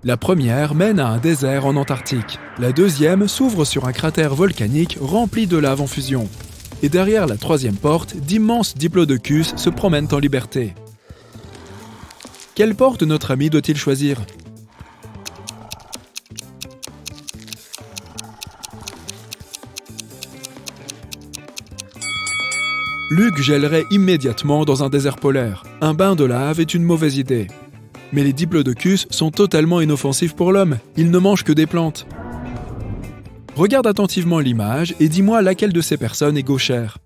La première mène à un désert en Antarctique. La deuxième s'ouvre sur un cratère volcanique rempli de lave en fusion. Et derrière la troisième porte, d'immenses diplodocus se promènent en liberté. Quelle porte notre ami doit-il choisir ? Luc gèlerait immédiatement dans un désert polaire. Un bain de lave est une mauvaise idée. Mais les diplodocus sont totalement inoffensifs pour l'homme. Ils ne mangent que des plantes. Regarde attentivement l'image et dis-moi laquelle de ces personnes est gauchère.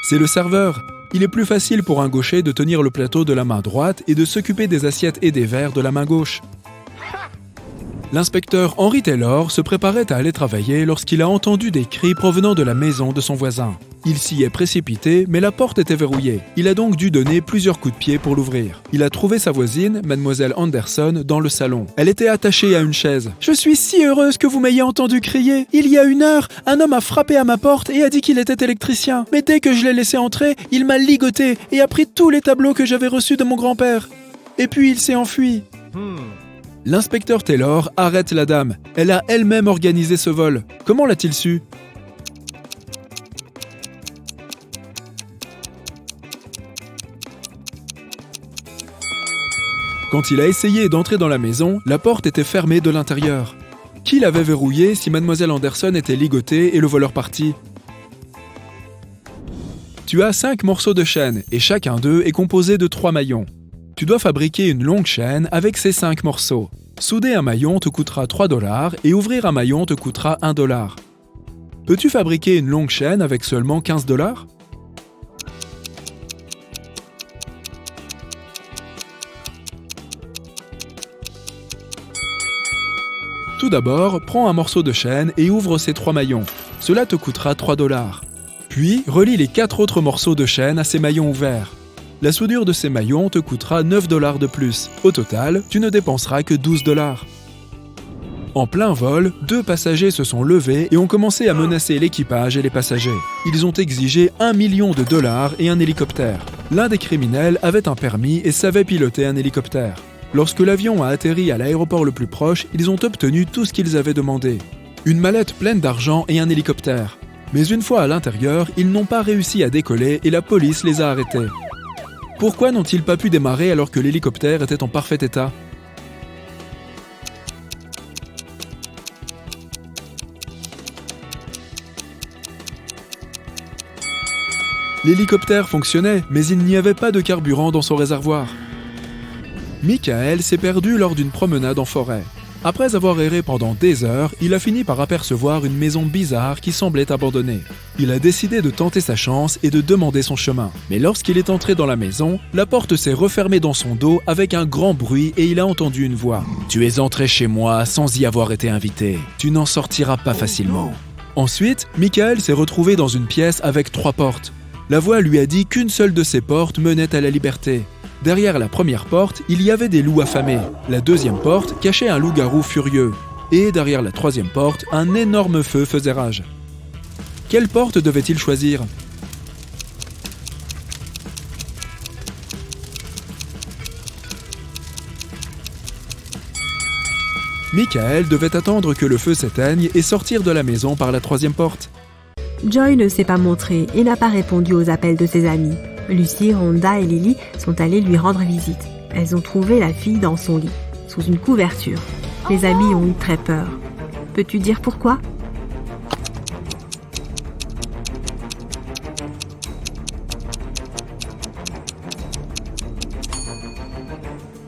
C'est le serveur. Il est plus facile pour un gaucher de tenir le plateau de la main droite et de s'occuper des assiettes et des verres de la main gauche. L'inspecteur Henry Taylor se préparait à aller travailler lorsqu'il a entendu des cris provenant de la maison de son voisin. Il s'y est précipité, mais la porte était verrouillée. Il a donc dû donner plusieurs coups de pied pour l'ouvrir. Il a trouvé sa voisine, Mademoiselle Anderson, dans le salon. Elle était attachée à une chaise. « Je suis si heureuse que vous m'ayez entendu crier. Il y a 1 heure, un homme a frappé à ma porte et a dit qu'il était électricien. Mais dès que je l'ai laissé entrer, il m'a ligoté et a pris tous les tableaux que j'avais reçus de mon grand-père. Et puis il s'est enfui. » L'inspecteur Taylor arrête la dame. Elle a elle-même organisé ce vol. Comment l'a-t-il su ? Quand il a essayé d'entrer dans la maison, la porte était fermée de l'intérieur. Qui l'avait verrouillée si Mademoiselle Anderson était ligotée et le voleur parti ? Tu as 5 morceaux de chaîne et chacun d'eux est composé de 3 maillons. Tu dois fabriquer une longue chaîne avec ces 5 morceaux. Souder un maillon te coûtera 3 $ et ouvrir un maillon te coûtera 1 $. Peux-tu fabriquer une longue chaîne avec seulement 15 $? Tout d'abord, prends un morceau de chaîne et ouvre ces 3 maillons. Cela te coûtera 3 $. Puis, relie les 4 autres morceaux de chaîne à ces maillons ouverts. La soudure de ces maillons te coûtera 9 $ de plus. Au total, tu ne dépenseras que 12 $. En plein vol, 2 passagers se sont levés et ont commencé à menacer l'équipage et les passagers. Ils ont exigé 1 million de $ et un hélicoptère. L'un des criminels avait un permis et savait piloter un hélicoptère. Lorsque l'avion a atterri à l'aéroport le plus proche, ils ont obtenu tout ce qu'ils avaient demandé. Une mallette pleine d'argent et un hélicoptère. Mais une fois à l'intérieur, ils n'ont pas réussi à décoller et la police les a arrêtés. Pourquoi n'ont-ils pas pu démarrer alors que l'hélicoptère était en parfait état ? L'hélicoptère fonctionnait, mais il n'y avait pas de carburant dans son réservoir. Michael s'est perdu lors d'une promenade en forêt. Après avoir erré pendant des heures, il a fini par apercevoir une maison bizarre qui semblait abandonnée. Il a décidé de tenter sa chance et de demander son chemin. Mais lorsqu'il est entré dans la maison, la porte s'est refermée dans son dos avec un grand bruit et il a entendu une voix. « Tu es entré chez moi sans y avoir été invité. Tu n'en sortiras pas facilement. » Ensuite, Michael s'est retrouvé dans une pièce avec 3 portes. La voix lui a dit qu'une seule de ces portes menait à la liberté. Derrière la première porte, il y avait des loups affamés. La deuxième porte cachait un loup-garou furieux. Et derrière la troisième porte, un énorme feu faisait rage. Quelle porte devait-il choisir ? Michael devait attendre que le feu s'éteigne et sortir de la maison par la troisième porte. Joy ne s'est pas montré et n'a pas répondu aux appels de ses amis. Lucy, Rhonda et Lily sont allées lui rendre visite. Elles ont trouvé la fille dans son lit, sous une couverture. Les amis ont eu très peur. Peux-tu dire pourquoi ?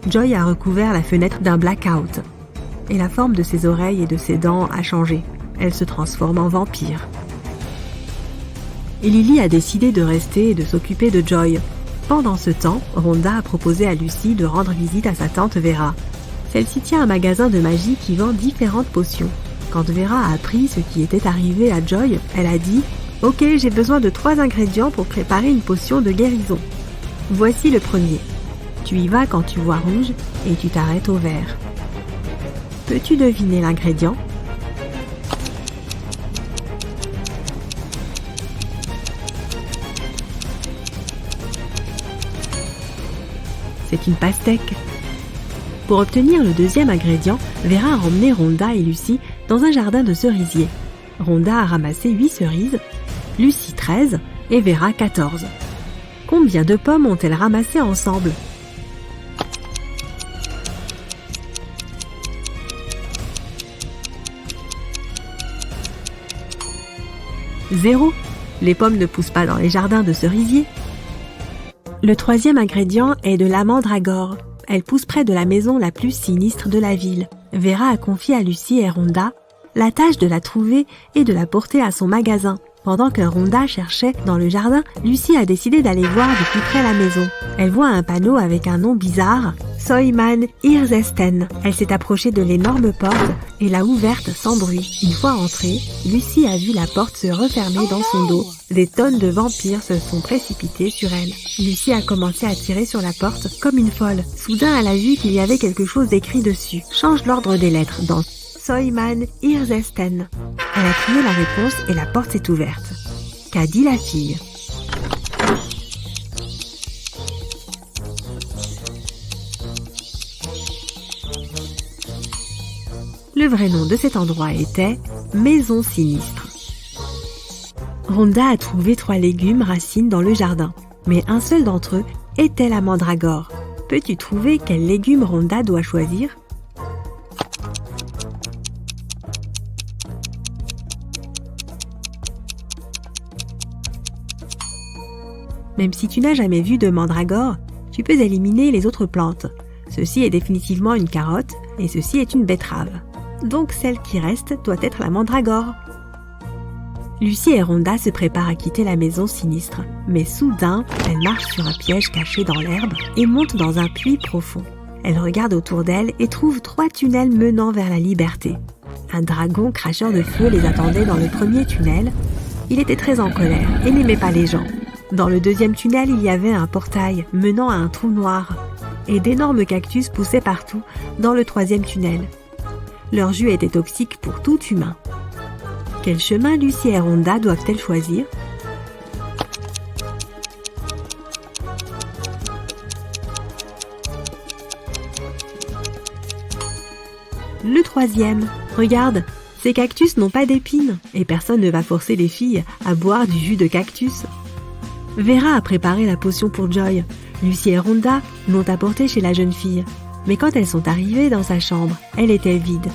Joy a recouvert la fenêtre d'un blackout. Et la forme de ses oreilles et de ses dents a changé. Elle se transforme en vampire. Et Lily a décidé de rester et de s'occuper de Joy. Pendant ce temps, Rhonda a proposé à Lucy de rendre visite à sa tante Vera. Celle-ci tient un magasin de magie qui vend différentes potions. Quand Vera a appris ce qui était arrivé à Joy, elle a dit « Ok, j'ai besoin de 3 ingrédients pour préparer une potion de guérison. Voici le premier. Tu y vas quand tu vois rouge et tu t'arrêtes au vert. Peux-tu deviner l'ingrédient ? » c'est une pastèque. Pour obtenir le deuxième ingrédient, Vera a emmené Rhonda et Lucie dans un jardin de cerisiers. Rhonda a ramassé 8 cerises, Lucie 13 et Vera 14. Combien de pommes ont-elles ramassées ensemble ? 0. Les pommes ne poussent pas dans les jardins de cerisiers. Le troisième ingrédient est de la mandragore. Elle pousse près de la maison la plus sinistre de la ville. Vera a confié à Lucie et Rhonda la tâche de la trouver et de la porter à son magasin. Pendant que Rhonda cherchait dans le jardin, Lucie a décidé d'aller voir de plus près la maison. Elle voit un panneau avec un nom bizarre, Soyman Hirzesten. Elle s'est approchée de l'énorme porte et l'a ouverte sans bruit. Une fois entrée, Lucie a vu la porte se refermer dans son dos. Des tonnes de vampires se sont précipités sur elle. Lucie a commencé à tirer sur la porte comme une folle. Soudain, elle a vu qu'il y avait quelque chose écrit dessus. Change l'ordre des lettres dans Soyman Hirzesten. Elle a crié la réponse et la porte s'est ouverte. Qu'a dit la fille ? Le vrai nom de cet endroit était Maison Sinistre. Rhonda a trouvé 3 légumes racines dans le jardin, mais un seul d'entre eux était la mandragore. Peux-tu trouver quel légume Rhonda doit choisir ? Même si tu n'as jamais vu de mandragore, tu peux éliminer les autres plantes. Ceci est définitivement une carotte et ceci est une betterave. Donc celle qui reste doit être la mandragore. Lucie et Rhonda se préparent à quitter la maison sinistre, mais soudain, elles marchent sur un piège caché dans l'herbe et montent dans un puits profond. Elles regardent autour d'elles et trouvent 3 tunnels menant vers la liberté. Un dragon cracheur de feu les attendait dans le premier tunnel. Il était très en colère et n'aimait pas les gens. Dans le deuxième tunnel, il y avait un portail menant à un trou noir et d'énormes cactus poussaient partout dans le troisième tunnel. Leur jus était toxique pour tout humain. Quel chemin Lucie et Rhonda doivent-elles choisir ? Le troisième. Regarde, ces cactus n'ont pas d'épines et personne ne va forcer les filles à boire du jus de cactus. Vera a préparé la potion pour Joy. Lucie et Rhonda l'ont apportée chez la jeune fille. Mais quand elles sont arrivées dans sa chambre, elle était vide.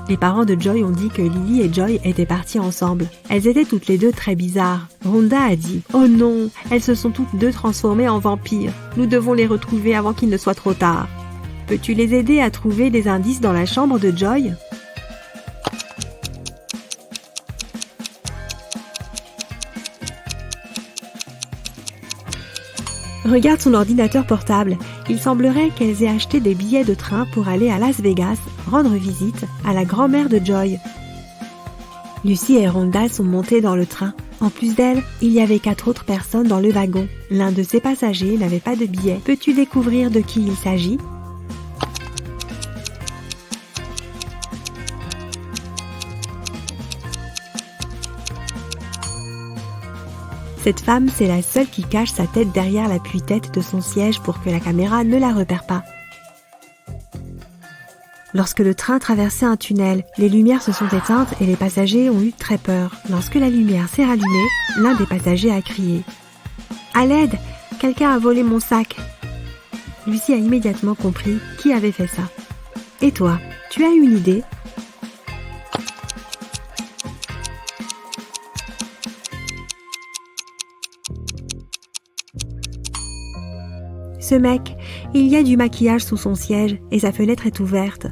Les parents de Joy ont dit que Lily et Joy étaient parties ensemble. Elles étaient toutes les deux très bizarres. Rhonda a dit « Oh non, elles se sont toutes deux transformées en vampires. Nous devons les retrouver avant qu'il ne soit trop tard. Peux-tu les aider à trouver des indices dans la chambre de Joy ?» Regarde son ordinateur portable. Il semblerait qu'elles aient acheté des billets de train pour aller à Las Vegas rendre visite à la grand-mère de Joy. Lucie et Rhonda sont montées dans le train. En plus d'elles, il y avait 4 autres personnes dans le wagon. L'un de ces passagers n'avait pas de billet. Peux-tu découvrir de qui il s'agit ? Cette femme, c'est la seule qui cache sa tête derrière l'appui-tête de son siège pour que la caméra ne la repère pas. Lorsque le train traversait un tunnel, les lumières se sont éteintes et les passagers ont eu très peur. Lorsque la lumière s'est rallumée, l'un des passagers a crié « À l'aide ! Quelqu'un a volé mon sac !» Lucie a immédiatement compris qui avait fait ça. Et toi, tu as une idée ? Ce mec, il y a du maquillage sous son siège et sa fenêtre est ouverte.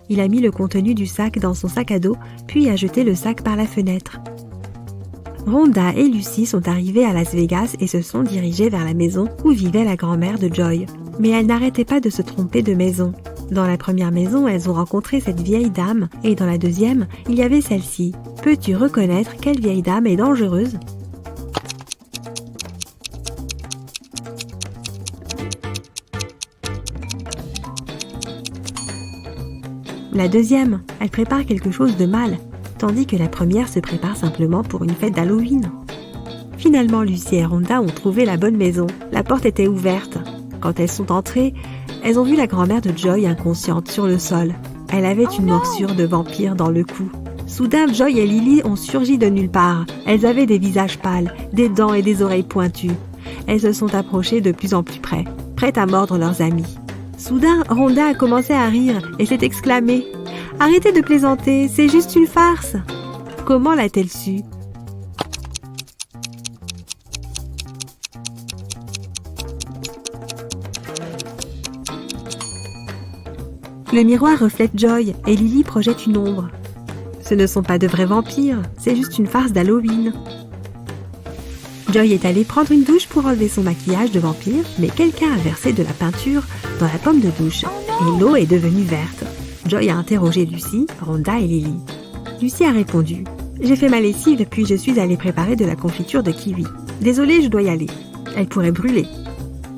Il a mis le contenu du sac dans son sac à dos, puis a jeté le sac par la fenêtre. Rhonda et Lucie sont arrivées à Las Vegas et se sont dirigées vers la maison où vivait la grand-mère de Joy. Mais elles n'arrêtaient pas de se tromper de maison. Dans la première maison, elles ont rencontré cette vieille dame et dans la deuxième, il y avait celle-ci. Peux-tu reconnaître quelle vieille dame est dangereuse ? La deuxième, elle prépare quelque chose de mal, tandis que la première se prépare simplement pour une fête d'Halloween. Finalement, Lucie et Rhonda ont trouvé la bonne maison. La porte était ouverte. Quand elles sont entrées, elles ont vu la grand-mère de Joy inconsciente sur le sol. Elle avait une morsure de vampire dans le cou. Soudain, Joy et Lily ont surgi de nulle part. Elles avaient des visages pâles, des dents et des oreilles pointues. Elles se sont approchées de plus en plus près, prêtes à mordre leurs amis. Soudain, Rhonda a commencé à rire et s'est exclamée « Arrêtez de plaisanter, c'est juste une farce !» Comment l'a-t-elle su? Le miroir reflète Joy et Lily projette une ombre. Ce ne sont pas de vrais vampires, c'est juste une farce d'Halloween. Joy est allée prendre une douche pour enlever son maquillage de vampire, mais quelqu'un a versé de la peinture dans la pomme de douche et l'eau est devenue verte. Joy a interrogé Lucy, Rhonda et Lily. Lucy a répondu « J'ai fait ma lessive puis je suis allée préparer de la confiture de kiwi. Désolée, je dois y aller. Elle pourrait brûler. »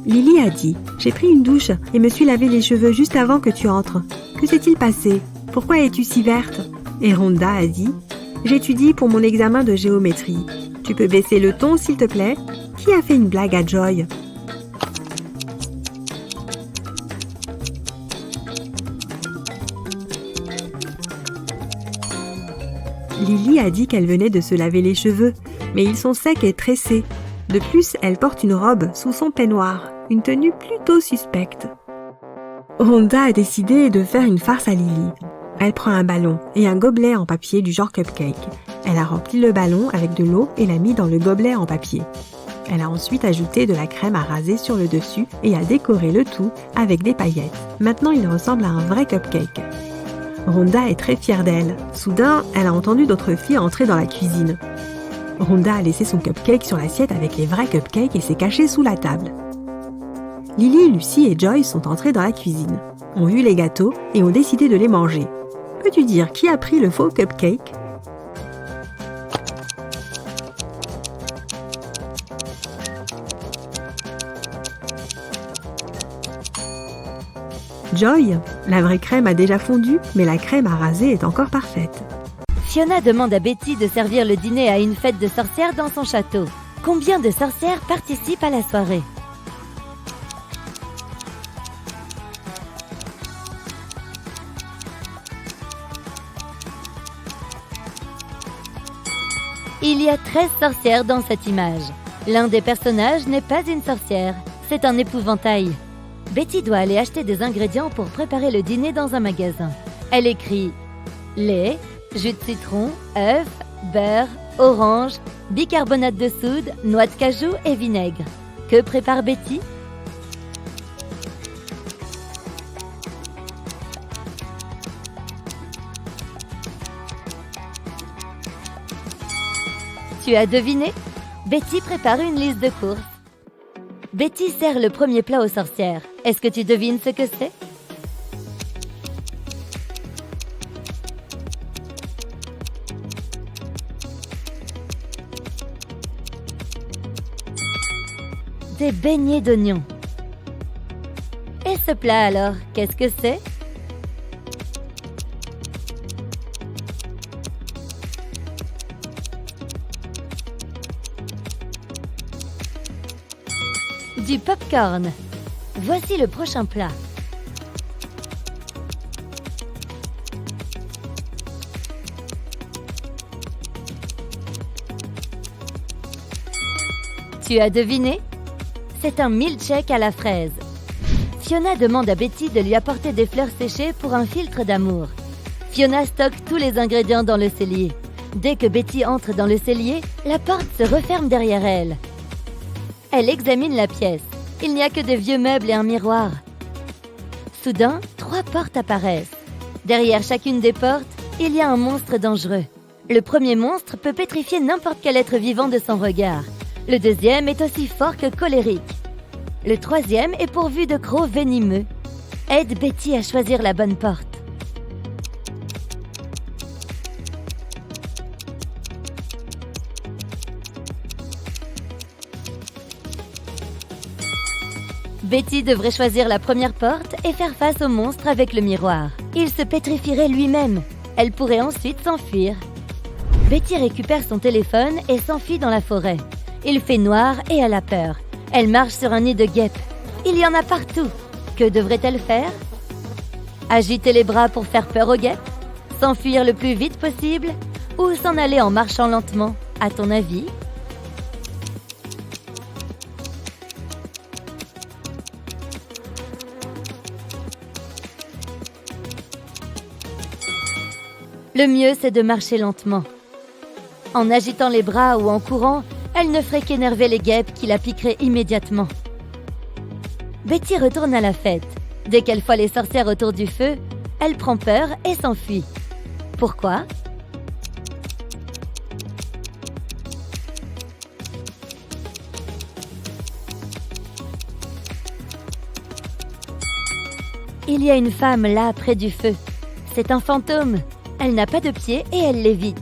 Lily a dit « J'ai pris une douche et me suis lavé les cheveux juste avant que tu entres. Que s'est-il passé? Pourquoi es-tu si verte ?» Et Rhonda a dit « J'étudie pour mon examen de géométrie. Tu peux baisser le ton, s'il te plaît? Qui a fait une blague à Joy ?» Lily a dit qu'elle venait de se laver les cheveux, mais ils sont secs et tressés. De plus, elle porte une robe sous son peignoir, une tenue plutôt suspecte. Rhonda a décidé de faire une farce à Lily. Elle prend un ballon et un gobelet en papier du genre cupcake. Elle a rempli le ballon avec de l'eau et l'a mis dans le gobelet en papier. Elle a ensuite ajouté de la crème à raser sur le dessus et a décoré le tout avec des paillettes. Maintenant, il ressemble à un vrai cupcake. Rhonda est très fière d'elle. Soudain, elle a entendu d'autres filles entrer dans la cuisine. Rhonda a laissé son cupcake sur l'assiette avec les vrais cupcakes et s'est cachée sous la table. Lily, Lucy et Joy sont entrées dans la cuisine, ont vu les gâteaux et ont décidé de les manger. Peux-tu dire qui a pris le faux cupcake? Joy, la vraie crème a déjà fondu, mais la crème à raser est encore parfaite. Fiona demande à Betty de servir le dîner à une fête de sorcières dans son château. Combien de sorcières participent à la soirée? Il y a 13 sorcières dans cette image. L'un des personnages n'est pas une sorcière, c'est un épouvantail. Betty doit aller acheter des ingrédients pour préparer le dîner dans un magasin. Elle écrit lait, jus de citron, œufs, beurre, orange, bicarbonate de soude, noix de cajou et vinaigre. Que prépare Betty? Tu as deviné? Betty prépare une liste de courses. Betty sert le premier plat aux sorcières. Est-ce que tu devines ce que c'est? Des beignets d'oignons. Et ce plat alors, qu'est-ce que c'est? Du popcorn. Voici le prochain plat. Tu as deviné? C'est un milkshake à la fraise. Fiona demande à Betty de lui apporter des fleurs séchées pour un filtre d'amour. Fiona stocke tous les ingrédients dans le cellier. Dès que Betty entre dans le cellier, la porte se referme derrière elle. Elle examine la pièce. Il n'y a que des vieux meubles et un miroir. Soudain, 3 portes apparaissent. Derrière chacune des portes, il y a un monstre dangereux. Le premier monstre peut pétrifier n'importe quel être vivant de son regard. Le deuxième est aussi fort que colérique. Le troisième est pourvu de crocs venimeux. Aide Betty à choisir la bonne porte. Betty devrait choisir la première porte et faire face au monstre avec le miroir. Il se pétrifierait lui-même. Elle pourrait ensuite s'enfuir. Betty récupère son téléphone et s'enfuit dans la forêt. Il fait noir et elle a peur. Elle marche sur un nid de guêpes. Il y en a partout. Que devrait-elle faire? Agiter les bras pour faire peur aux guêpes? S'enfuir le plus vite possible? Ou s'en aller en marchant lentement, à ton avis? Le mieux, c'est de marcher lentement. En agitant les bras ou en courant, elle ne ferait qu'énerver les guêpes qui la piqueraient immédiatement. Betty retourne à la fête. Dès qu'elle voit les sorcières autour du feu, elle prend peur et s'enfuit. Pourquoi? Il y a une femme là, près du feu. C'est un fantôme. Elle n'a pas de pieds et elle l'évite.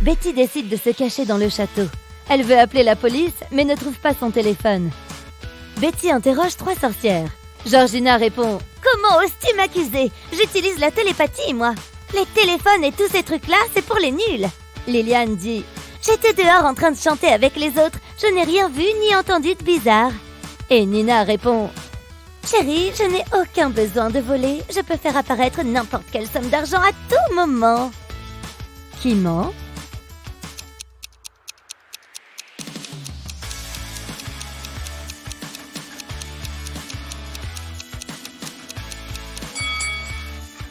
Betty décide de se cacher dans le château. Elle veut appeler la police, mais ne trouve pas son téléphone. Betty interroge 3 sorcières. Georgina répond « Comment oses-tu m'accuser? J'utilise la télépathie, moi. Les téléphones et tous ces trucs-là, c'est pour les nuls. » Liliane dit « J'étais dehors en train de chanter avec les autres. Je n'ai rien vu ni entendu de bizarre. » Et Nina répond « Chérie, je n'ai aucun besoin de voler. Je peux faire apparaître n'importe quelle somme d'argent à tout moment. » Qui ment?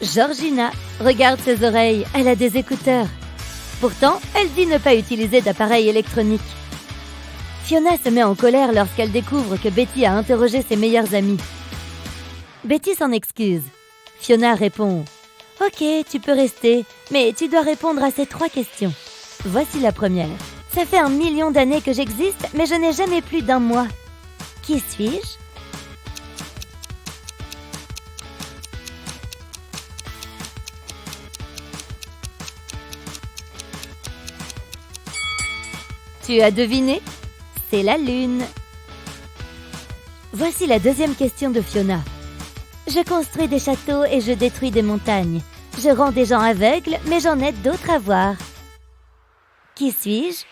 Georgina regarde ses oreilles, elle a des écouteurs. Pourtant, elle dit ne pas utiliser d'appareil électronique. Fiona se met en colère lorsqu'elle découvre que Betty a interrogé ses meilleurs amis. Betty s'en excuse. Fiona répond « Ok, tu peux rester, mais tu dois répondre à ces 3 questions. » Voici la première. « Ça fait 1 million d'années que j'existe, mais je n'ai jamais plus d'1 mois. Qui suis-je? » Tu as deviné? C'est la lune. Voici la deuxième question de Fiona. Je construis des châteaux et je détruis des montagnes. Je rends des gens aveugles, mais j'en aide d'autres à voir. Qui suis-je?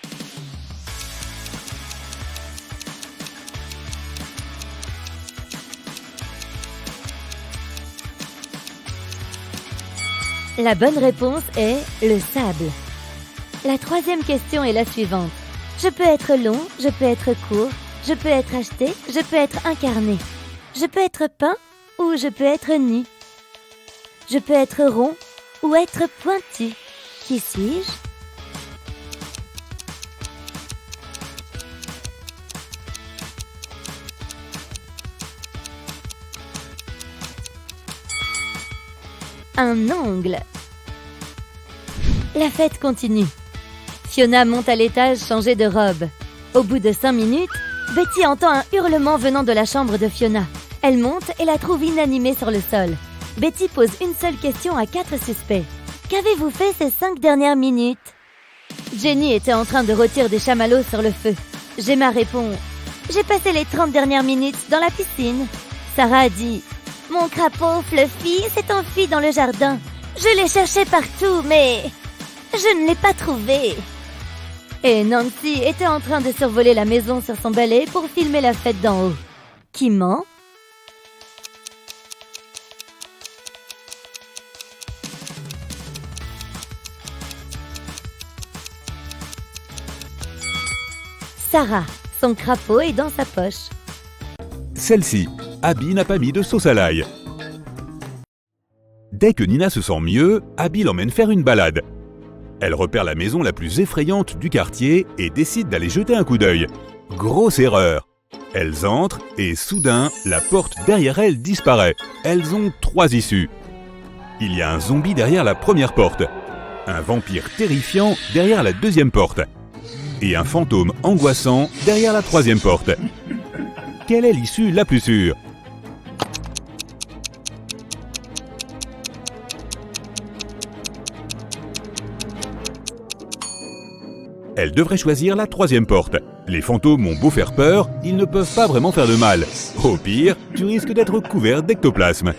La bonne réponse est le sable. La troisième question est la suivante. Je peux être long, je peux être court, je peux être acheté, je peux être incarné. Je peux être peint ou je peux être nu. Je peux être rond ou être pointu. Qui suis-je? Un ongle. La fête continue. Fiona monte à l'étage changer de robe. Au bout de 5 minutes, Betty entend un hurlement venant de la chambre de Fiona. Elle monte et la trouve inanimée sur le sol. Betty pose une seule question à 4 suspects. Qu'avez-vous fait ces 5 dernières minutes? Jenny était en train de rôtir des chamallows sur le feu. Gemma répond « J'ai passé les 30 dernières minutes dans la piscine. » Sarah dit « Mon crapaud Fluffy s'est enfui dans le jardin. Je l'ai cherché partout, mais je ne l'ai pas trouvé. » Et Nancy était en train de survoler la maison sur son balai pour filmer la fête d'en haut. Qui ment? Sarah, son crapaud est dans sa poche. Celle-ci, Abby n'a pas mis de sauce à l'ail. Dès que Nina se sent mieux, Abby l'emmène faire une balade. Elle repère la maison la plus effrayante du quartier et décide d'aller jeter un coup d'œil. Grosse erreur! Elles entrent et soudain, la porte derrière elles disparaît. Elles ont 3 issues. Il y a un zombie derrière la première porte, un vampire terrifiant derrière la deuxième porte et un fantôme angoissant derrière la troisième porte. Quelle est l'issue la plus sûre? Elle devrait choisir la troisième porte. Les fantômes ont beau faire peur, ils ne peuvent pas vraiment faire de mal. Au pire, tu risques d'être couvert d'ectoplasme.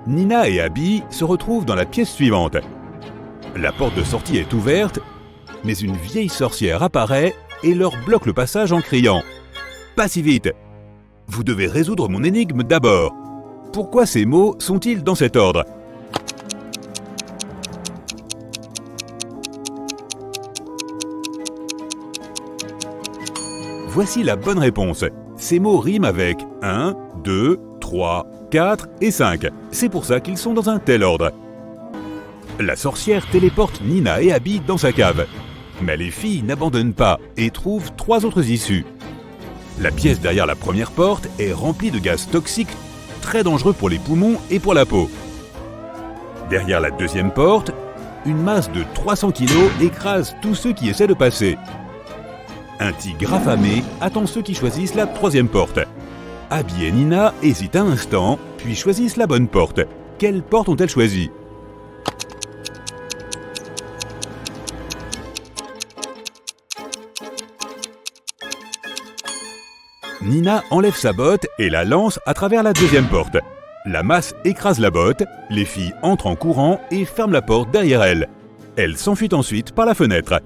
Nina et Abby se retrouvent dans la pièce suivante. La porte de sortie est ouverte, mais une vieille sorcière apparaît et leur bloque le passage en criant « Pas si vite !» Vous devez résoudre mon énigme d'abord. Pourquoi ces mots sont-ils dans cet ordre? Voici la bonne réponse. Ces mots riment avec 1, 2, 3, 4 et 5. C'est pour ça qu'ils sont dans un tel ordre. La sorcière téléporte Nina et Abby dans sa cave. Mais les filles n'abandonnent pas et trouvent 3 autres issues. La pièce derrière la première porte est remplie de gaz toxiques très dangereux pour les poumons et pour la peau. Derrière la deuxième porte, une masse de 300 kg écrase tous ceux qui essaient de passer. Un tigre affamé attend ceux qui choisissent la troisième porte. Abby et Nina hésitent un instant, puis choisissent la bonne porte. Quelle porte ont-elles choisi? Nina enlève sa botte et la lance à travers la deuxième porte. La masse écrase la botte, les filles entrent en courant et ferment la porte derrière elles. Elles s'enfuient ensuite par la fenêtre.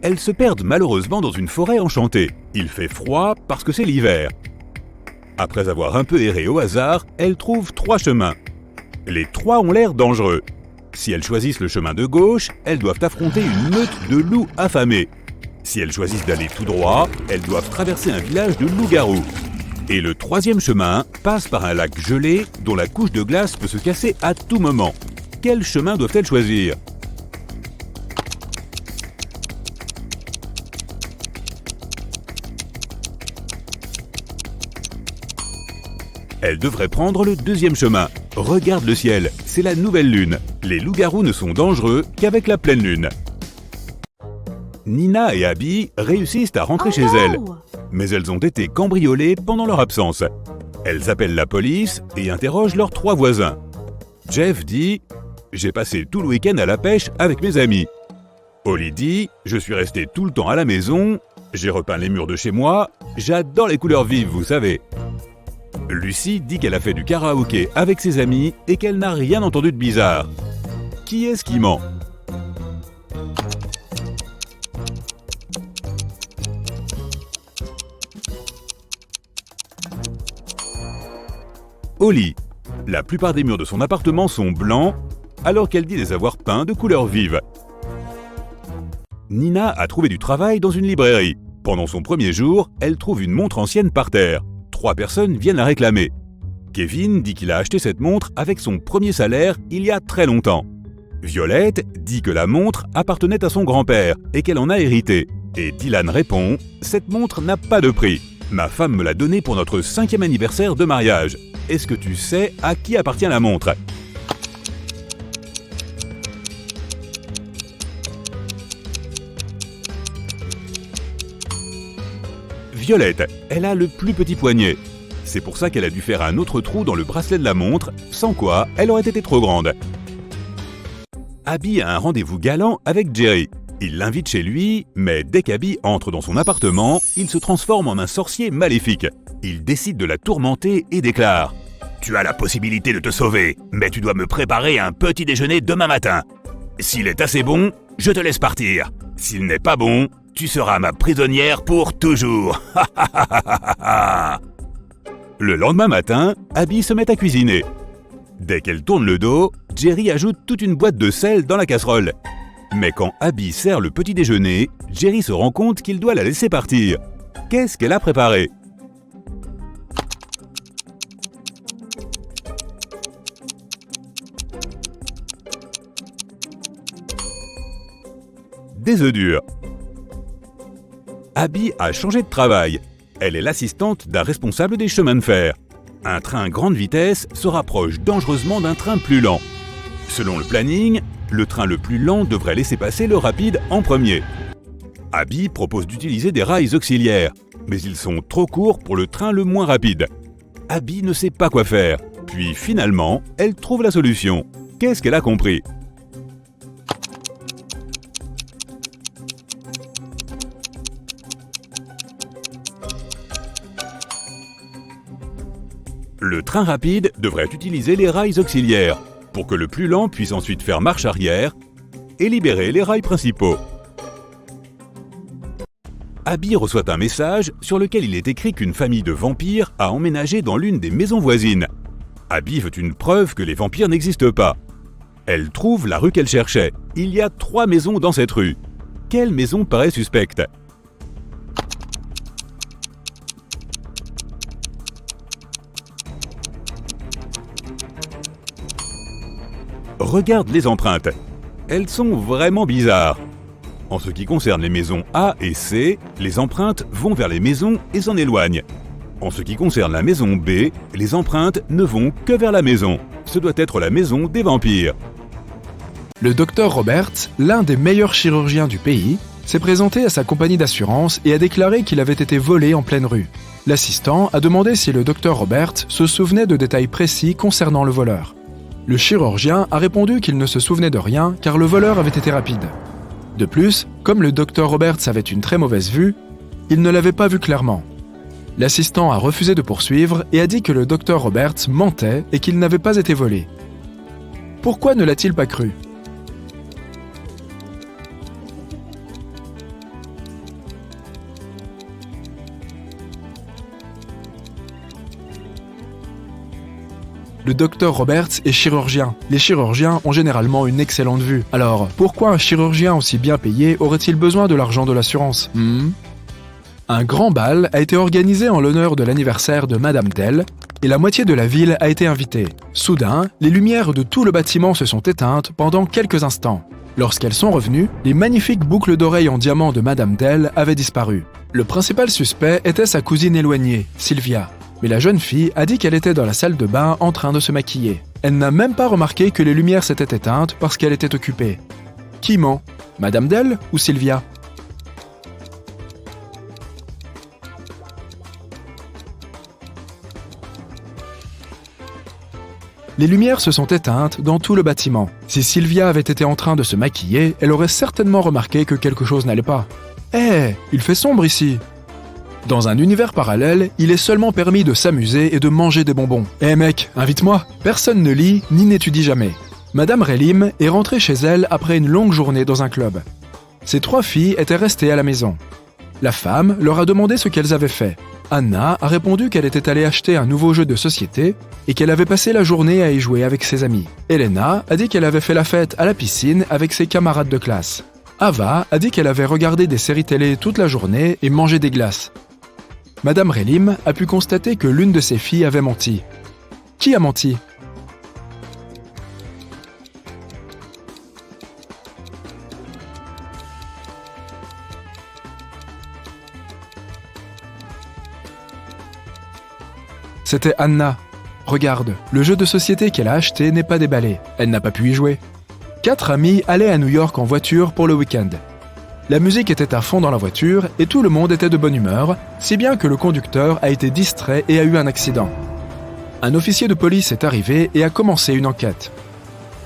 Elles se perdent malheureusement dans une forêt enchantée. Il fait froid parce que c'est l'hiver. Après avoir un peu erré au hasard, elles trouvent 3 chemins. Les 3 ont l'air dangereux. Si elles choisissent le chemin de gauche, elles doivent affronter une meute de loups affamés. Si elles choisissent d'aller tout droit, elles doivent traverser un village de loups-garous. Et le 3e chemin passe par un lac gelé dont la couche de glace peut se casser à tout moment. Quel chemin doivent-elles choisir? Elles devraient prendre le 2e chemin. Regarde le ciel, c'est la nouvelle lune. Les loups-garous ne sont dangereux qu'avec la pleine lune. Nina et Abby réussissent à rentrer chez elles, mais elles ont été cambriolées pendant leur absence. Elles appellent la police et interrogent leurs 3 voisins. Jeff dit « J'ai passé tout le week-end à la pêche avec mes amis ». Holly dit « Je suis resté tout le temps à la maison, j'ai repeint les murs de chez moi, j'adore les couleurs vives, vous savez ». Lucy dit qu'elle a fait du karaoké avec ses amis et qu'elle n'a rien entendu de bizarre. Qui est-ce qui ment? Holly. La plupart des murs de son appartement sont blancs, alors qu'elle dit les avoir peints de couleurs vives. Nina a trouvé du travail dans une librairie. Pendant son premier jour, elle trouve une montre ancienne par terre. 3 personnes viennent la réclamer. Kevin dit qu'il a acheté cette montre avec son premier salaire il y a très longtemps. Violette dit que la montre appartenait à son grand-père et qu'elle en a hérité. Et Dylan répond « Cette montre n'a pas de prix. Ma femme me l'a donnée pour notre 5e anniversaire de mariage. Est-ce que tu sais à qui appartient la montre ?» Violette, elle a le plus petit poignet. C'est pour ça qu'elle a dû faire un autre trou dans le bracelet de la montre, sans quoi elle aurait été trop grande. Abby a un rendez-vous galant avec Jerry. Il l'invite chez lui, mais dès qu'Abby entre dans son appartement, il se transforme en un sorcier maléfique. Il décide de la tourmenter et déclare « Tu as la possibilité de te sauver, mais tu dois me préparer un petit déjeuner demain matin. S'il est assez bon, je te laisse partir. S'il n'est pas bon, tu seras ma prisonnière pour toujours. » Le lendemain matin, Abby se met à cuisiner. Dès qu'elle tourne le dos, Jerry ajoute toute une boîte de sel dans la casserole. Mais quand Abby sert le petit déjeuner, Jerry se rend compte qu'il doit la laisser partir. Qu'est-ce qu'elle a préparé? Des œufs durs. Abby a changé de travail. Elle est l'assistante d'un responsable des chemins de fer. Un train grande vitesse se rapproche dangereusement d'un train plus lent. Selon le planning, le train le plus lent devrait laisser passer le rapide en premier. Abby propose d'utiliser des rails auxiliaires, mais ils sont trop courts pour le train le moins rapide. Abby ne sait pas quoi faire, puis finalement, elle trouve la solution. Qu'est-ce qu'elle a compris? Le train rapide devrait utiliser les rails auxiliaires pour que le plus lent puisse ensuite faire marche arrière et libérer les rails principaux. Abby reçoit un message sur lequel il est écrit qu'une famille de vampires a emménagé dans l'une des maisons voisines. Abby veut une preuve que les vampires n'existent pas. Elle trouve la rue qu'elle cherchait. Il y a 3 maisons dans cette rue. Quelle maison paraît suspecte? Regarde les empreintes. Elles sont vraiment bizarres. En ce qui concerne les maisons A et C, les empreintes vont vers les maisons et s'en éloignent. En ce qui concerne la maison B, les empreintes ne vont que vers la maison. Ce doit être la maison des vampires. Le docteur Roberts, l'un des meilleurs chirurgiens du pays, s'est présenté à sa compagnie d'assurance et a déclaré qu'il avait été volé en pleine rue. L'assistant a demandé si le docteur Roberts se souvenait de détails précis concernant le voleur. Le chirurgien a répondu qu'il ne se souvenait de rien car le voleur avait été rapide. De plus, comme le docteur Roberts avait une très mauvaise vue, il ne l'avait pas vu clairement. L'assistant a refusé de poursuivre et a dit que le docteur Roberts mentait et qu'il n'avait pas été volé. Pourquoi ne l'a-t-il pas cru? Le docteur Roberts est chirurgien. Les chirurgiens ont généralement une excellente vue. Alors, pourquoi un chirurgien aussi bien payé aurait-il besoin de l'argent de l'assurance? Un grand bal a été organisé en l'honneur de l'anniversaire de Madame Dell et la moitié de la ville a été invitée. Soudain, les lumières de tout le bâtiment se sont éteintes pendant quelques instants. Lorsqu'elles sont revenues, les magnifiques boucles d'oreilles en diamant de Madame Dell avaient disparu. Le principal suspect était sa cousine éloignée, Sylvia. Mais la jeune fille a dit qu'elle était dans la salle de bain en train de se maquiller. Elle n'a même pas remarqué que les lumières s'étaient éteintes parce qu'elle était occupée. Qui ment? Madame Dell ou Sylvia? Les lumières se sont éteintes dans tout le bâtiment. Si Sylvia avait été en train de se maquiller, elle aurait certainement remarqué que quelque chose n'allait pas. Hé, il fait sombre ici! Dans un univers parallèle, il est seulement permis de s'amuser et de manger des bonbons. Eh mec, invite-moi! Personne ne lit ni n'étudie jamais. Madame Relim est rentrée chez elle après une longue journée dans un club. Ses 3 filles étaient restées à la maison. La femme leur a demandé ce qu'elles avaient fait. Anna a répondu qu'elle était allée acheter un nouveau jeu de société et qu'elle avait passé la journée à y jouer avec ses amis. Elena a dit qu'elle avait fait la fête à la piscine avec ses camarades de classe. Ava a dit qu'elle avait regardé des séries télé toute la journée et mangé des glaces. Madame Relim a pu constater que l'une de ses filles avait menti. Qui a menti? C'était Anna. Regarde, le jeu de société qu'elle a acheté n'est pas déballé. Elle n'a pas pu y jouer. 4 amis allaient à New York en voiture pour le week-end. La musique était à fond dans la voiture et tout le monde était de bonne humeur, si bien que le conducteur a été distrait et a eu un accident. Un officier de police est arrivé et a commencé une enquête.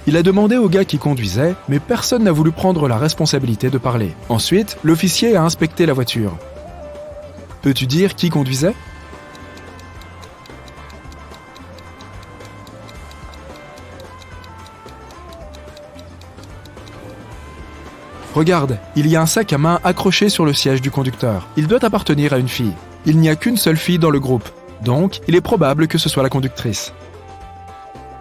Il a demandé au gars qui conduisait, mais personne n'a voulu prendre la responsabilité de parler. Ensuite, l'officier a inspecté la voiture. Peux-tu dire qui conduisait ? Regarde, il y a un sac à main accroché sur le siège du conducteur. Il doit appartenir à une fille. Il n'y a qu'une seule fille dans le groupe, donc il est probable que ce soit la conductrice.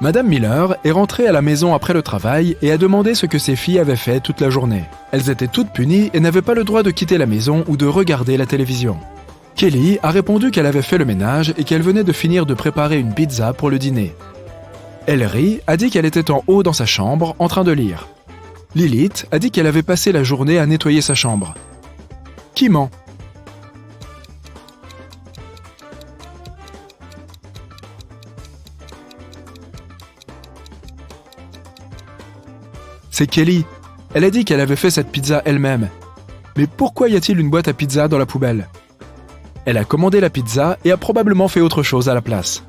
Madame Miller est rentrée à la maison après le travail et a demandé ce que ses filles avaient fait toute la journée. Elles étaient toutes punies et n'avaient pas le droit de quitter la maison ou de regarder la télévision. Kelly a répondu qu'elle avait fait le ménage et qu'elle venait de finir de préparer une pizza pour le dîner. Ellery a dit qu'elle était en haut dans sa chambre en train de lire. Lilith a dit qu'elle avait passé la journée à nettoyer sa chambre. Qui ment ? C'est Kelly. Elle a dit qu'elle avait fait cette pizza elle-même. Mais pourquoi y a-t-il une boîte à pizza dans la poubelle ? Elle a commandé la pizza et a probablement fait autre chose à la place.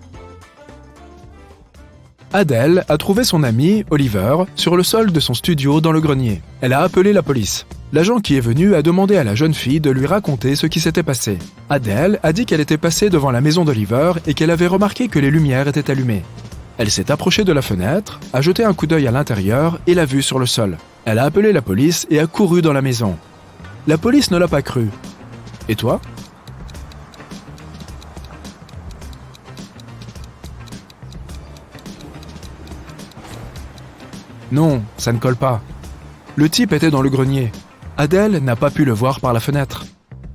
Adèle a trouvé son ami, Oliver, sur le sol de son studio dans le grenier. Elle a appelé la police. L'agent qui est venu a demandé à la jeune fille de lui raconter ce qui s'était passé. Adèle a dit qu'elle était passée devant la maison d'Oliver et qu'elle avait remarqué que les lumières étaient allumées. Elle s'est approchée de la fenêtre, a jeté un coup d'œil à l'intérieur et l'a vue sur le sol. Elle a appelé la police et a couru dans la maison. La police ne l'a pas cru. Et toi? Non, ça ne colle pas. Le type était dans le grenier. Adèle n'a pas pu le voir par la fenêtre,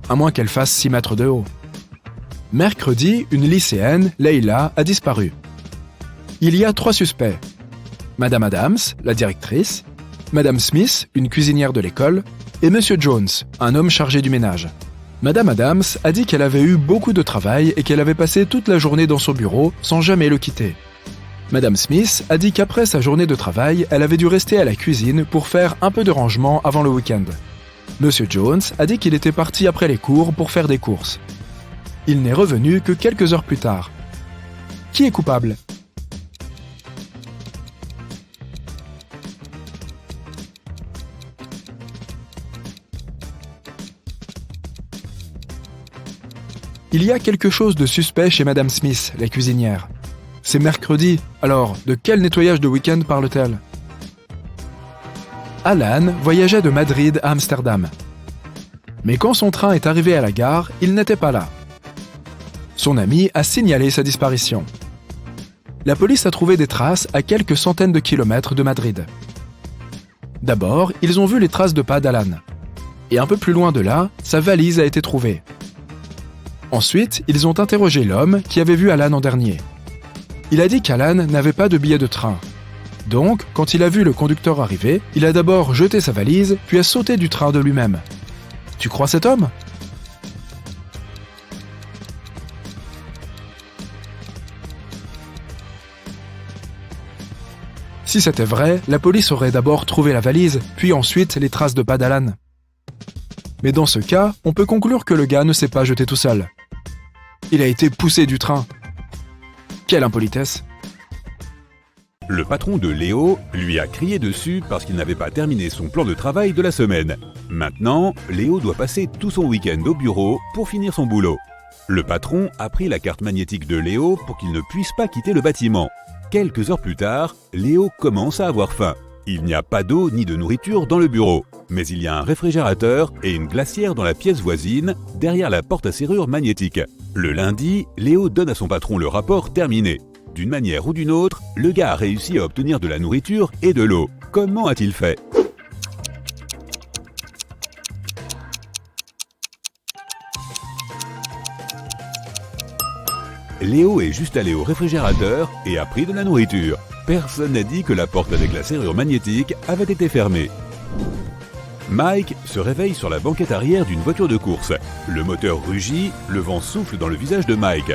à moins qu'elle fasse 6 mètres de haut. Mercredi, une lycéenne, Leila, a disparu. Il y a 3 suspects. Madame Adams, la directrice, Madame Smith, une cuisinière de l'école, et Monsieur Jones, un homme chargé du ménage. Madame Adams a dit qu'elle avait eu beaucoup de travail et qu'elle avait passé toute la journée dans son bureau sans jamais le quitter. Madame Smith a dit qu'après sa journée de travail, elle avait dû rester à la cuisine pour faire un peu de rangement avant le week-end. Monsieur Jones a dit qu'il était parti après les cours pour faire des courses. Il n'est revenu que quelques heures plus tard. Qui est coupable? Il y a quelque chose de suspect chez Madame Smith, la cuisinière. C'est mercredi, alors de quel nettoyage de week-end parle-t-elle? Alan voyageait de Madrid à Amsterdam. Mais quand son train est arrivé à la gare, il n'était pas là. Son ami a signalé sa disparition. La police a trouvé des traces à quelques centaines de kilomètres de Madrid. D'abord, ils ont vu les traces de pas d'Alan. Et un peu plus loin de là, sa valise a été trouvée. Ensuite, ils ont interrogé l'homme qui avait vu Alan en dernier. Il a dit qu'Alan n'avait pas de billet de train. Donc, quand il a vu le conducteur arriver, il a d'abord jeté sa valise, puis a sauté du train de lui-même. Tu crois cet homme? Si c'était vrai, la police aurait d'abord trouvé la valise, puis ensuite les traces de pas d'Alan. Mais dans ce cas, on peut conclure que le gars ne s'est pas jeté tout seul. Il a été poussé du train. Quelle impolitesse! Le patron de Léo lui a crié dessus parce qu'il n'avait pas terminé son plan de travail de la semaine. Maintenant, Léo doit passer tout son week-end au bureau pour finir son boulot. Le patron a pris la carte magnétique de Léo pour qu'il ne puisse pas quitter le bâtiment. Quelques heures plus tard, Léo commence à avoir faim. Il n'y a pas d'eau ni de nourriture dans le bureau, mais il y a un réfrigérateur et une glacière dans la pièce voisine, derrière la porte à serrure magnétique. Le lundi, Léo donne à son patron le rapport terminé. D'une manière ou d'une autre, le gars a réussi à obtenir de la nourriture et de l'eau. Comment a-t-il fait? Léo est juste allé au réfrigérateur et a pris de la nourriture. Personne n'a dit que la porte avec la serrure magnétique avait été fermée. Mike se réveille sur la banquette arrière d'une voiture de course. Le moteur rugit, le vent souffle dans le visage de Mike.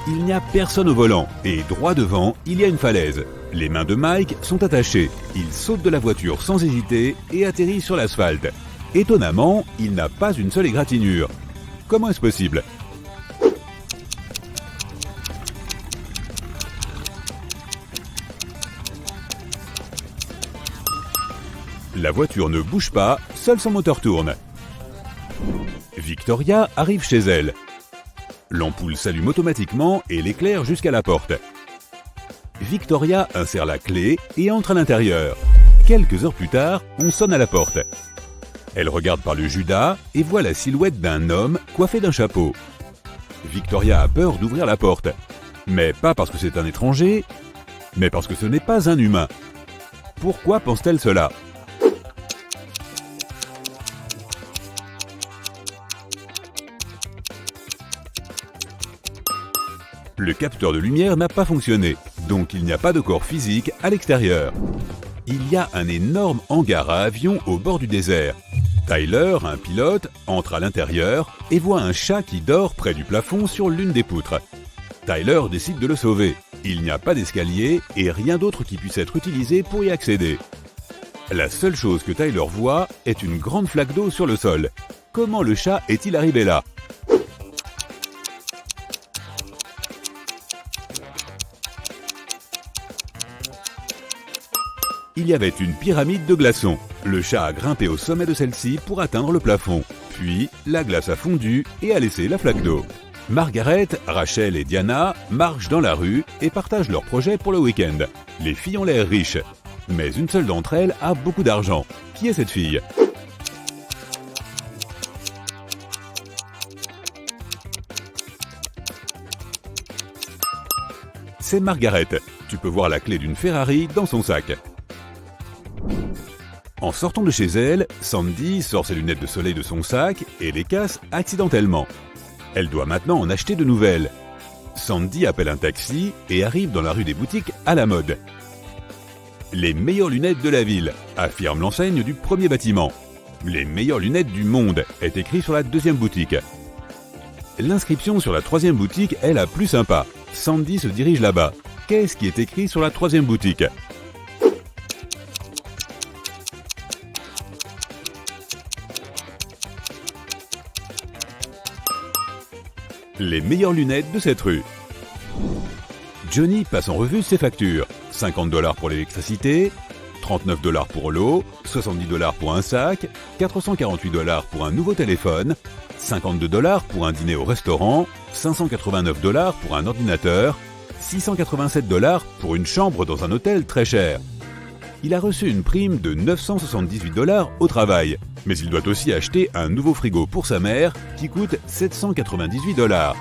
Il n'y a personne au volant et droit devant, il y a une falaise. Les mains de Mike sont attachées. Il saute de la voiture sans hésiter et atterrit sur l'asphalte. Étonnamment, il n'a pas une seule égratignure. Comment est-ce possible? La voiture ne bouge pas, seul son moteur tourne. Victoria arrive chez elle. L'ampoule s'allume automatiquement et l'éclaire jusqu'à la porte. Victoria insère la clé et entre à l'intérieur. Quelques heures plus tard, on sonne à la porte. Elle regarde par le Judas et voit la silhouette d'un homme coiffé d'un chapeau. Victoria a peur d'ouvrir la porte. Mais pas parce que c'est un étranger, mais parce que ce n'est pas un humain. Pourquoi pense-t-elle cela ? Le capteur de lumière n'a pas fonctionné, donc il n'y a pas de corps physique à l'extérieur. Il y a un énorme hangar à avions au bord du désert. Tyler, un pilote, entre à l'intérieur et voit un chat qui dort près du plafond sur l'une des poutres. Tyler décide de le sauver. Il n'y a pas d'escalier et rien d'autre qui puisse être utilisé pour y accéder. La seule chose que Tyler voit est une grande flaque d'eau sur le sol. Comment le chat est-il arrivé là ? Il y avait une pyramide de glaçons. Le chat a grimpé au sommet de celle-ci pour atteindre le plafond. Puis, la glace a fondu et a laissé la flaque d'eau. Margaret, Rachel et Diana marchent dans la rue et partagent leurs projets pour le week-end. Les filles ont l'air riches. Mais une seule d'entre elles a beaucoup d'argent. Qui est cette fille ? c'est Margaret. Tu peux voir la clé d'une Ferrari dans son sac. En sortant de chez elle, Sandy sort ses lunettes de soleil de son sac et les casse accidentellement. Elle doit maintenant en acheter de nouvelles. Sandy appelle un taxi et arrive dans la rue des boutiques à la mode. Les meilleures lunettes de la ville, affirme l'enseigne du premier bâtiment. Les meilleures lunettes du monde est écrit sur la deuxième boutique. L'inscription sur la troisième boutique est la plus sympa. Sandy se dirige là-bas. Qu'est-ce qui est écrit sur la troisième boutique ? Les meilleures lunettes de cette rue. Johnny passe en revue ses factures. 50$ pour l'électricité, 39$ pour l'eau, 70$ pour un sac, 448$ pour un nouveau téléphone, 52$ pour un dîner au restaurant, 589$ pour un ordinateur, 687$ pour une chambre dans un hôtel très cher. Il a reçu une prime de 978$ au travail, mais il doit aussi acheter un nouveau frigo pour sa mère qui coûte 798$.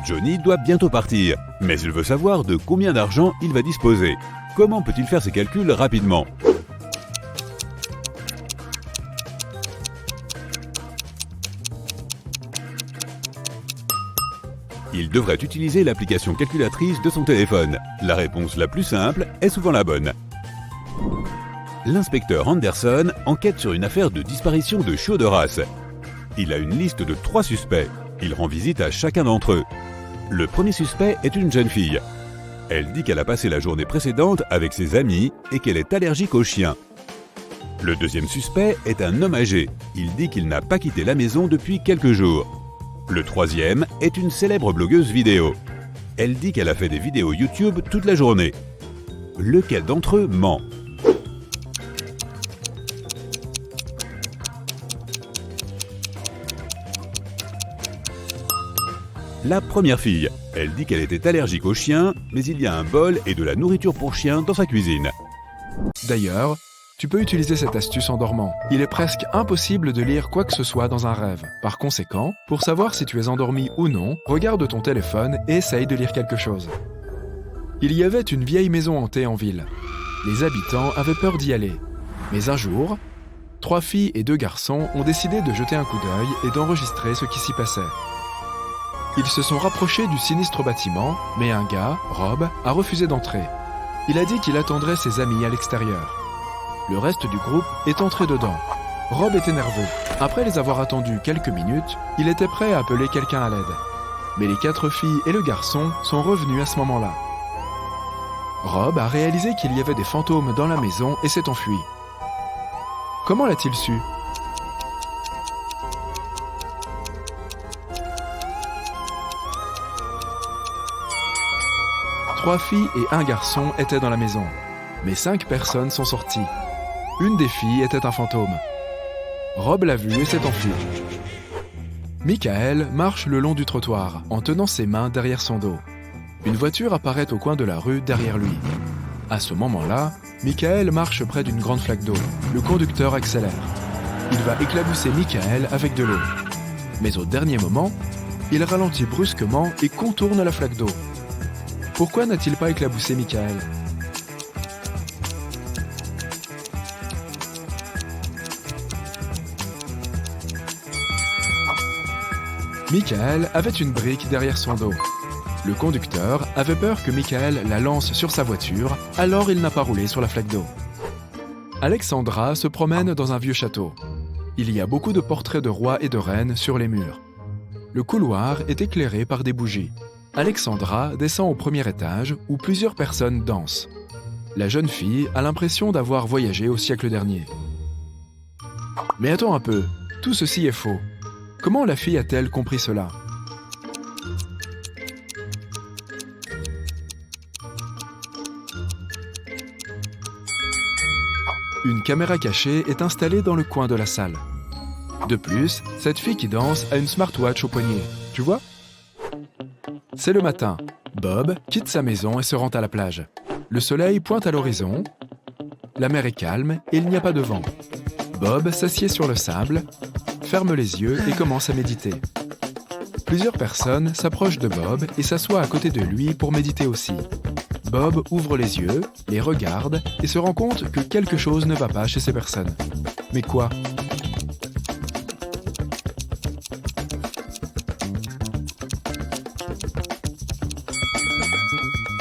Johnny doit bientôt partir, mais il veut savoir de combien d'argent il va disposer. Comment peut-il faire ses calculs rapidement ? Il devrait utiliser l'application calculatrice de son téléphone. La réponse la plus simple est souvent la bonne. L'inspecteur Anderson enquête sur une affaire de disparition de chiots de race. Il a une liste de 3 suspects. Il rend visite à chacun d'entre eux. Le premier suspect est une jeune fille. Elle dit qu'elle a passé la journée précédente avec ses amis et qu'elle est allergique aux chiens. Le deuxième suspect est un homme âgé. Il dit qu'il n'a pas quitté la maison depuis quelques jours. Le troisième est une célèbre blogueuse vidéo. Elle dit qu'elle a fait des vidéos YouTube toute la journée. Lequel d'entre eux ment ? La première fille. Elle dit qu'elle était allergique aux chiens, mais il y a un bol et de la nourriture pour chiens dans sa cuisine. D'ailleurs, tu peux utiliser cette astuce en dormant. Il est presque impossible de lire quoi que ce soit dans un rêve. Par conséquent, pour savoir si tu es endormi ou non, regarde ton téléphone et essaye de lire quelque chose. Il y avait une vieille maison hantée en ville. Les habitants avaient peur d'y aller. Mais un jour, 3 filles et 2 garçons ont décidé de jeter un coup d'œil et d'enregistrer ce qui s'y passait. Ils se sont rapprochés du sinistre bâtiment, mais un gars, Rob, a refusé d'entrer. Il a dit qu'il attendrait ses amis à l'extérieur. Le reste du groupe est entré dedans. Rob était nerveux. Après les avoir attendus quelques minutes, il était prêt à appeler quelqu'un à l'aide. Mais les 4 filles et le garçon sont revenus à ce moment-là. Rob a réalisé qu'il y avait des fantômes dans la maison et s'est enfui. Comment l'a-t-il su ? Trois filles et un garçon étaient dans la maison, mais 5 personnes sont sorties. Une des filles était un fantôme. Rob l'a vu et s'est enfui. Michael marche le long du trottoir, en tenant ses mains derrière son dos. Une voiture apparaît au coin de la rue derrière lui. À ce moment-là, Michael marche près d'une grande flaque d'eau. Le conducteur accélère. Il va éclabousser Michael avec de l'eau. Mais au dernier moment, il ralentit brusquement et contourne la flaque d'eau. Pourquoi n'a-t-il pas éclaboussé Michael ? Michael avait une brique derrière son dos. Le conducteur avait peur que Michael la lance sur sa voiture, alors il n'a pas roulé sur la flaque d'eau. Alexandra se promène dans un vieux château. Il y a beaucoup de portraits de rois et de reines sur les murs. Le couloir est éclairé par des bougies. Alexandra descend au premier étage où plusieurs personnes dansent. La jeune fille a l'impression d'avoir voyagé au siècle dernier. Mais attends un peu, tout ceci est faux. Comment la fille a-t-elle compris cela ? Une caméra cachée est installée dans le coin de la salle. De plus, cette fille qui danse a une smartwatch au poignet. Tu vois ? C'est le matin. Bob quitte sa maison et se rend à la plage. Le soleil pointe à l'horizon. La mer est calme et il n'y a pas de vent. Bob s'assied sur le sable, ferme les yeux et commence à méditer. Plusieurs personnes s'approchent de Bob et s'assoient à côté de lui pour méditer aussi. Bob ouvre les yeux, les regarde et se rend compte que quelque chose ne va pas chez ces personnes. Mais quoi ?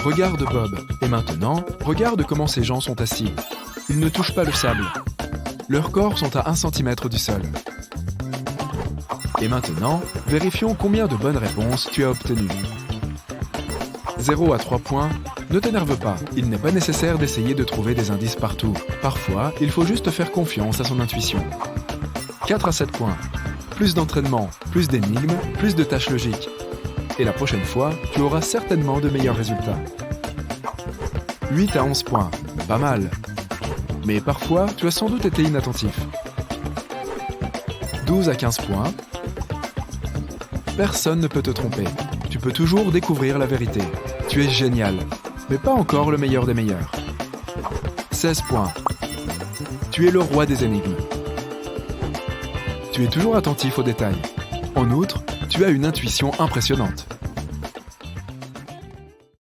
Regarde Bob, et maintenant, regarde comment ces gens sont assis. Ils ne touchent pas le sable. Leurs corps sont à 1 cm du sol. Et maintenant, vérifions combien de bonnes réponses tu as obtenues. 0 à 3 points. Ne t'énerve pas, il n'est pas nécessaire d'essayer de trouver des indices partout. Parfois, il faut juste faire confiance à son intuition. 4 à 7 points. Plus d'entraînement, plus d'énigmes, plus de tâches logiques. Et la prochaine fois, tu auras certainement de meilleurs résultats. 8 à 11 points. Pas mal. Mais parfois, tu as sans doute été inattentif. 12 à 15 points. Personne ne peut te tromper. Tu peux toujours découvrir la vérité. Tu es génial, mais pas encore le meilleur des meilleurs. 16 points. Tu es le roi des énigmes. Tu es toujours attentif aux détails. En outre, tu as une intuition impressionnante.